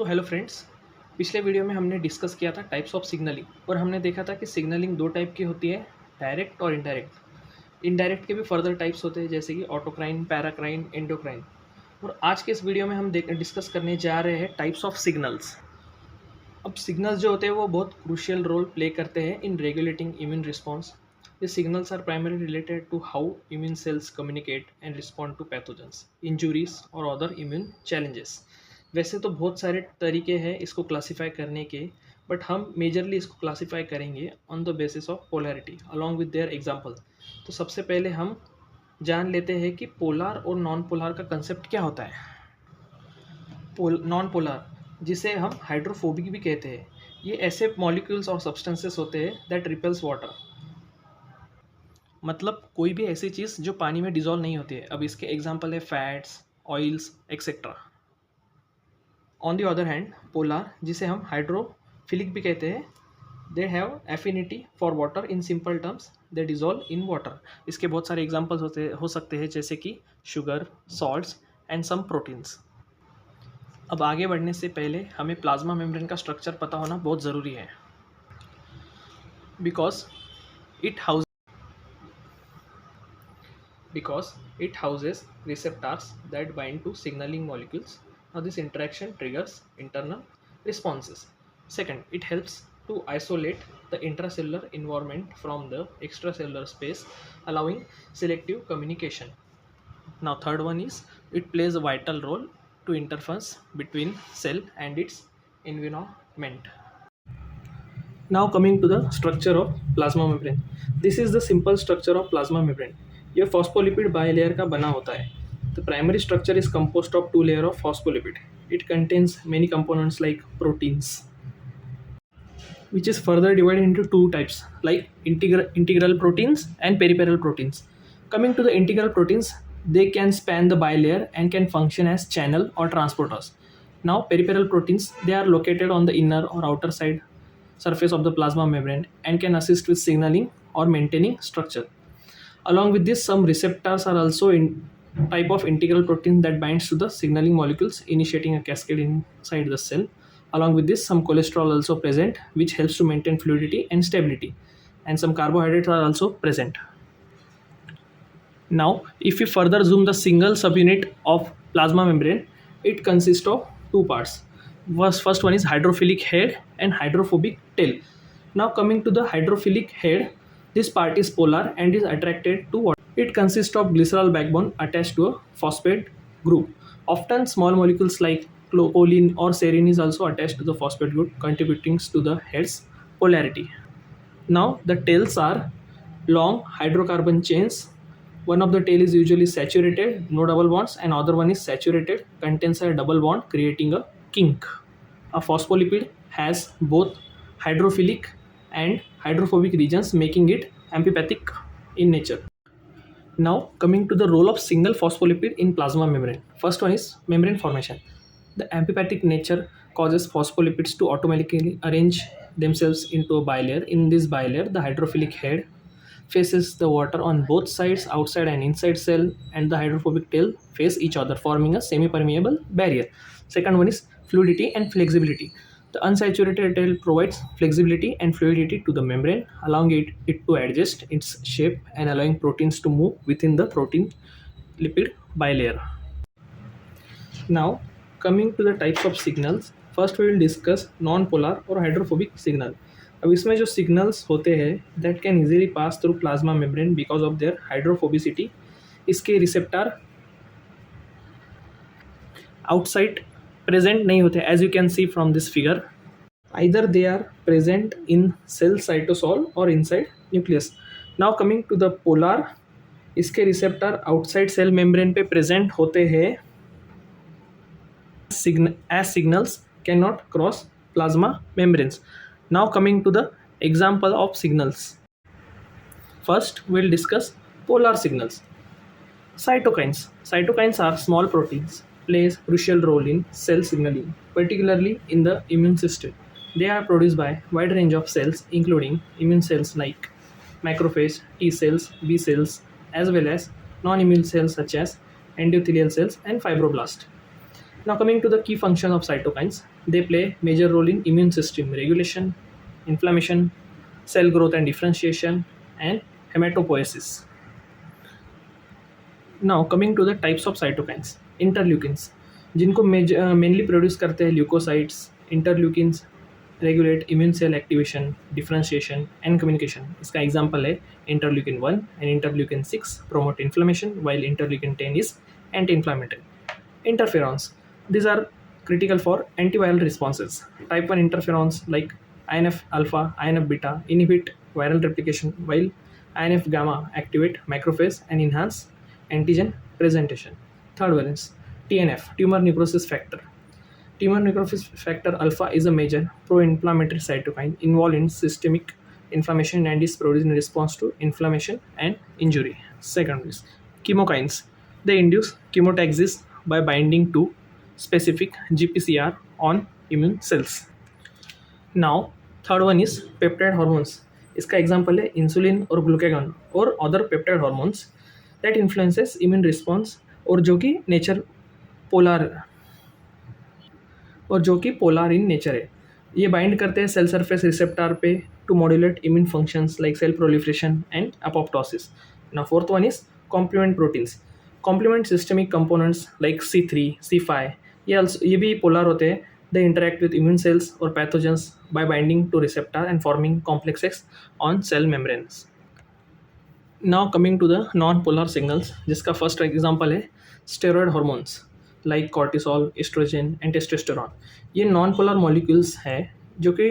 तो hello friends. पिछले video में हमने डिस्कस किया था टाइप्स ऑफ सिग्नलिंग और हमने देखा था कि सिग्नलिंग दो टाइप की होती है, डायरेक्ट और इनडायरेक्ट। इनडायरेक्ट के भी फर्दर टाइप्स होते हैं जैसे कि ऑटोक्राइन, पैराक्राइन, एंडोक्राइन। और आज के इस वीडियो में हम डिस्कस करने जा रहे हैं टाइप्स ऑफ सिग्नल्स। अब सिग्नल्स जो होते हैं वो बहुत क्रूशियल रोल प्ले करते हैं इन regulating immune response. The signals are primarily related to how immune cells communicate and respond to pathogens, injuries और other immune challenges। वैसे तो बहुत सारे तरीके हैं इसको क्लासीफाई करने के, बट हम मेजरली इसको क्लासीफाई करेंगे on the basis of polarity along with their example. तो सबसे पहले हम जान लेते हैं कि पोलार और नॉन पोलार का कंसेप्ट क्या होता है। नॉन पोलार, जिसे हम हाइड्रोफोबिक भी कहते हैं, ये ऐसे मॉलिक्यूल्स और सब्सटेंसेस होते हैं दैट रिपेल्स वाटर। मतलब कोई भी ऐसी चीज़ जो पानी में डिजोल्व नहीं होती है। अब इसके एग्जांपल है fats, oils etcetera. On the other hand polar, जिसे हम हाइड्रोफिलिक भी कहते हैं, they have affinity for water. In simple terms they dissolve in water. इसके बहुत सारे एग्जांपल्स हो सकते हैं जैसे कि sugar, salts and some proteins. अब आगे बढ़ने से पहले हमें प्लाज्मा मेम्ब्रेन का स्ट्रक्चर पता होना बहुत ज़रूरी है, because it houses receptors that bind to signaling molecules. Now this interaction triggers internal responses. Second, it helps to isolate the intracellular environment from the extracellular space, allowing selective communication. Now third one is it plays a vital role to interface between cell and its environment. Now coming to the structure of plasma membrane. This is the simple structure of plasma membrane. यह phospholipid bilayer का बना होता है. The primary structure is composed of two layers of phospholipid. It contains many components like proteins, which is further divided into two types like integral proteins and peripheral proteins. Coming to the integral proteins, they can span the bilayer and can function as channel or transporters. Now peripheral proteins, they are located on the inner or outer side surface of the plasma membrane and can assist with signaling or maintaining structure. Along with this, some receptors are also in type of integral protein that binds to the signaling molecules, initiating a cascade inside the cell. Along with this, some cholesterol also present, which helps to maintain fluidity and stability, and some carbohydrates are also present. Now, if we further zoom the single subunit of plasma membrane, it consists of two parts. First one is hydrophilic head and hydrophobic tail. Now coming to the hydrophilic head, this part is polar and is attracted to water. It consists of glycerol backbone attached to a phosphate group. Often small molecules like choline or serine is also attached to the phosphate group, contributing to the head's polarity. Now the tails are long hydrocarbon chains. One of the tail is usually saturated, no double bonds, and other one is saturated, contains a double bond, creating a kink. A phospholipid has both hydrophilic and hydrophobic regions, making it amphipathic in nature. Now coming to the role of single phospholipid in plasma membrane. First one is membrane formation. The amphipathic nature causes phospholipids to automatically arrange themselves into a bilayer. In this bilayer, the hydrophilic head faces the water on both sides, outside and inside cell, and the hydrophobic tail face each other, forming a semi-permeable barrier. Second one is fluidity and flexibility. The unsaturated tail provides flexibility and fluidity to the membrane, allowing it to adjust its shape and allowing proteins to move within the protein lipid bilayer. Now, coming to the types of signals, first we will discuss non-polar और hydrophobic signal. अब इसमें जो signals होते हैं that can easily pass through plasma membrane because of their hydrophobicity. इसके receptor outside present नहीं होते as you can see from this figure. Either they are present in cell cytosol और inside nucleus. Now coming to the polar, इसके receptor outside cell membrane पे present होते हैं as signals cannot cross plasma membranes. Now coming to the example of signals. First we'll discuss polar signals. Cytokines. Cytokines are small proteins, plays crucial role in cell signaling, particularly in the immune system. They are produced by wide range of cells including immune cells like macrophage, T cells, B cells, as well as non-immune cells such as endothelial cells and fibroblasts. Now coming to the key function of cytokines, they play major role in immune system regulation, inflammation, cell growth and differentiation, and hematopoiesis. Now coming to the types of cytokines, interleukins, जिनको mainly produce करते हैं leukocytes, interleukins regulate immune cell activation, differentiation and communication. इसका example है interleukin 1 and interleukin 6 promote inflammation while interleukin 10 is anti-inflammatory. Interferons, these are critical for antiviral responses. Type 1 interferons like INF alpha, INF beta inhibit viral replication, while INF gamma activate macrophage and enhance antigen presentation. Third one is TNF, tumor necrosis factor. Tumor necrosis factor alpha is a major pro-inflammatory cytokine involved in systemic inflammation and is produced in response to inflammation and injury. Second is chemokines. They induce chemotaxis by binding to specific GPCR on immune cells. Now, third one is peptide hormones. इसका example है insulin और glucagon और other peptide hormones that influences immune response, और जो कि polar in nature है. ये bind करते हैं सेल सरफेस रिसेप्टर पे to modulate immune functions like cell proliferation and apoptosis. ना fourth one is complement proteins. Complement systemic components like C3, C5, ये भी पोलर होते हैं. They interact with immune cells और pathogens by binding to receptor and forming complexes on cell membranes. Now coming to the non polar signals, जिसका first example है steroid hormones like cortisol, estrogen and testosterone. ये non polar molecules हैं जो कि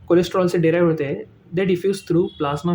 cholesterol से derive होते हैं. दे diffuse through plasma